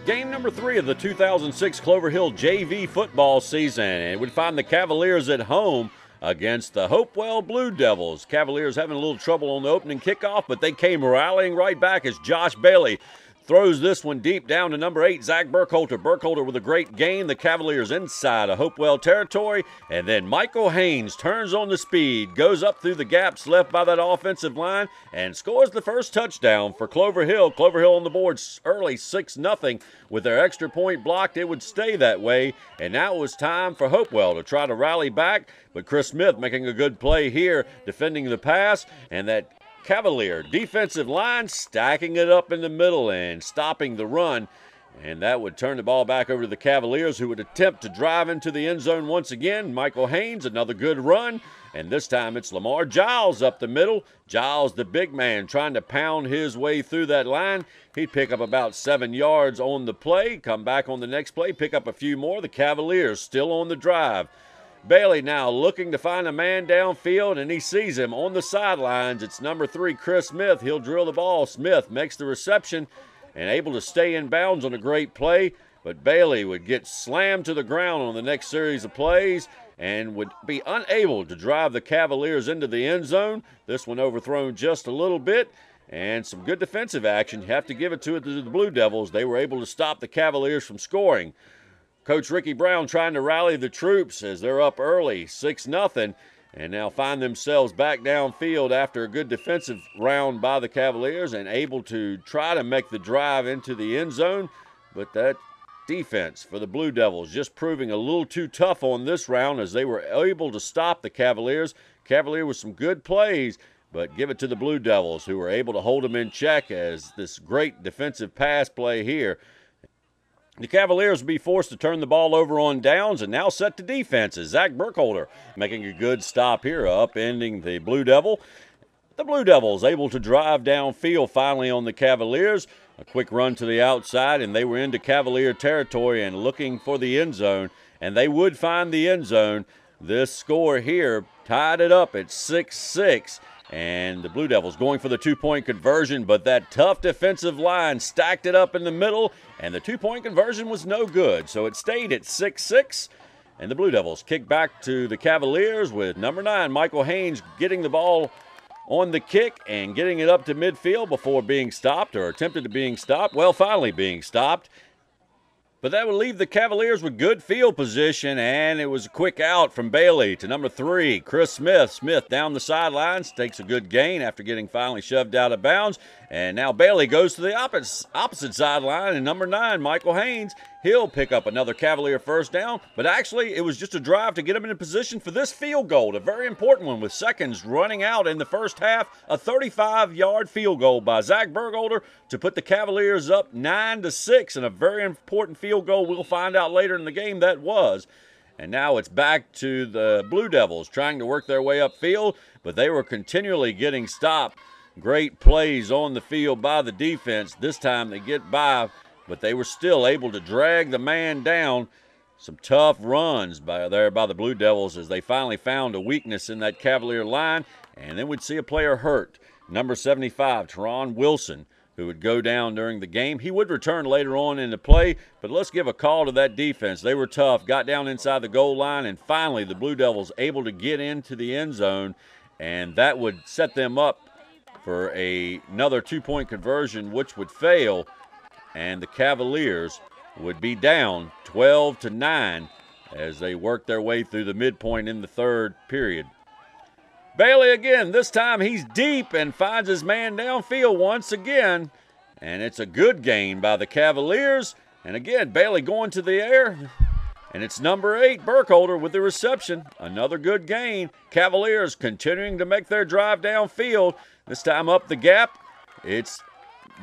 Game number 3 of the 2006 Clover Hill JV football season, and it would find the Cavaliers at home against the Hopewell Blue Devils. Cavaliers having a little trouble on the opening kickoff, but they came rallying right back as Josh Bailey throws this one deep down to number 8, Zach Burkholder. Burkholder with a great gain. The Cavaliers inside of Hopewell territory. And then Michael Haynes turns on the speed, goes up through the gaps left by that offensive line, and scores the first touchdown for Clover Hill. Clover Hill on the board early 6-0 with their extra point blocked. It would stay that way. And now it was time for Hopewell to try to rally back. But Chris Smith making a good play here, defending the pass, and that Cavalier defensive line stacking it up in the middle and stopping the run. And that would turn the ball back over to the Cavaliers, who would attempt to drive into the end zone once again. Michael Haynes, another good run. And this time it's Lamar Giles up the middle. Giles, the big man, trying to pound his way through that line. He'd pick up about 7 yards on the play, come back on the next play, pick up a few more. The Cavaliers still on the drive. Bailey now looking to find a man downfield, and he sees him on the sidelines. It's number 3, Chris Smith. He'll drill the ball. Smith makes the reception and able to stay in bounds on a great play, but Bailey would get slammed to the ground on the next series of plays and would be unable to drive the Cavaliers into the end zone. This one overthrown just a little bit, and some good defensive action. You have to give it to the Blue Devils. They were able to stop the Cavaliers from scoring. Coach Ricky Brown trying to rally the troops as they're up early, 6-0, and now find themselves back downfield after a good defensive round by the Cavaliers and able to try to make the drive into the end zone. But that defense for the Blue Devils just proving a little too tough on this round as they were able to stop the Cavaliers. Cavalier with some good plays, but give it to the Blue Devils, who were able to hold them in check as this great defensive pass play here. The Cavaliers will be forced to turn the ball over on downs and now set to defenses. Zach Burkholder making a good stop here, upending the Blue Devil. The Blue Devils able to drive downfield finally on the Cavaliers. A quick run to the outside, and they were into Cavalier territory and looking for the end zone. And they would find the end zone. This score here tied it up at 6-6. And the Blue Devils going for the two-point conversion, but that tough defensive line stacked it up in the middle, and the two-point conversion was no good. So it stayed at 6-6, and the Blue Devils kick back to the Cavaliers with number 9, Michael Haynes, getting the ball on the kick and getting it up to midfield before being stopped, or attempted to being stopped. Well, finally being stopped. But that would leave the Cavaliers with good field position, and it was a quick out from Bailey to number 3, Chris Smith. Smith down the sidelines, takes a good gain after getting finally shoved out of bounds. And now Bailey goes to the opposite sideline, and number 9, Michael Haynes, he'll pick up another Cavalier first down. But actually, it was just a drive to get him in a position for this field goal, a very important one with seconds running out in the first half. A 35-yard field goal by Zach Burkholder to put the Cavaliers up 9-6, and a very important field goal. We'll find out later in the game that was. And now it's back to the Blue Devils trying to work their way upfield, but they were continually getting stopped. Great plays on the field by the defense. This time they get by, but they were still able to drag the man down. Some tough runs by the Blue Devils as they finally found a weakness in that Cavalier line, and then we'd see a player hurt. Number 75, Teron Wilson, who would go down during the game. He would return later on in the play, but let's give a call to that defense. They were tough, got down inside the goal line, and finally the Blue Devils able to get into the end zone, and that would set them up for another two-point conversion, which would fail, and the Cavaliers would be down 12-9 as they worked their way through the midpoint in the third period. Bailey again, this time he's deep and finds his man downfield once again, and it's a good gain by the Cavaliers. And again, Bailey going to the air, and it's number 8, Burkholder, with the reception. Another good gain. Cavaliers continuing to make their drive downfield. This time up the gap, it's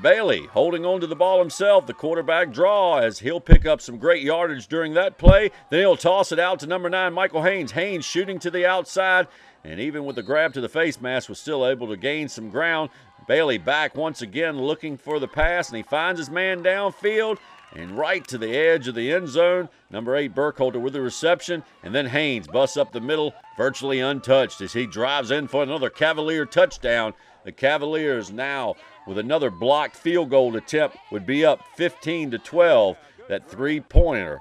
Bailey holding on to the ball himself. The quarterback draw as he'll pick up some great yardage during that play. Then he'll toss it out to number 9, Michael Haynes. Haynes shooting to the outside, and even with the grab to the face mask was still able to gain some ground. Bailey back once again looking for the pass, and he finds his man downfield and right to the edge of the end zone. Number 8, Burkholder with the reception, and then Haynes busts up the middle, virtually untouched as he drives in for another Cavalier touchdown. The Cavaliers now with another blocked field goal attempt would be up 15-12. That three-pointer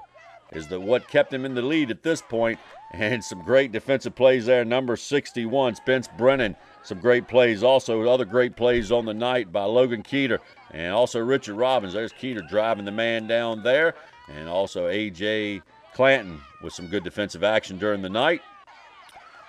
is what kept them in the lead at this point. And some great defensive plays there. Number 61, Spence Brennan. Some great plays. Also, other great plays on the night by Logan Keeter and also Richard Robbins. There's Keeter driving the man down there. And also A.J. Clanton with some good defensive action during the night.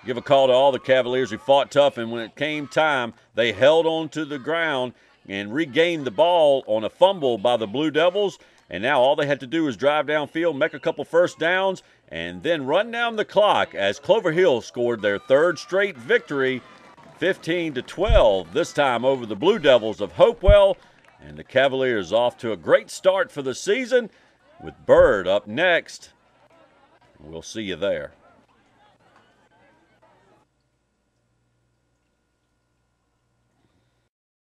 Give a call to all the Cavaliers who fought tough, and when it came time, they held on to the ground and regained the ball on a fumble by the Blue Devils. And now all they had to do was drive downfield, make a couple first downs, and then run down the clock as Clover Hill scored their third straight victory, 15-12, this time over the Blue Devils of Hopewell. And the Cavaliers off to a great start for the season with Bird up next. We'll see you there.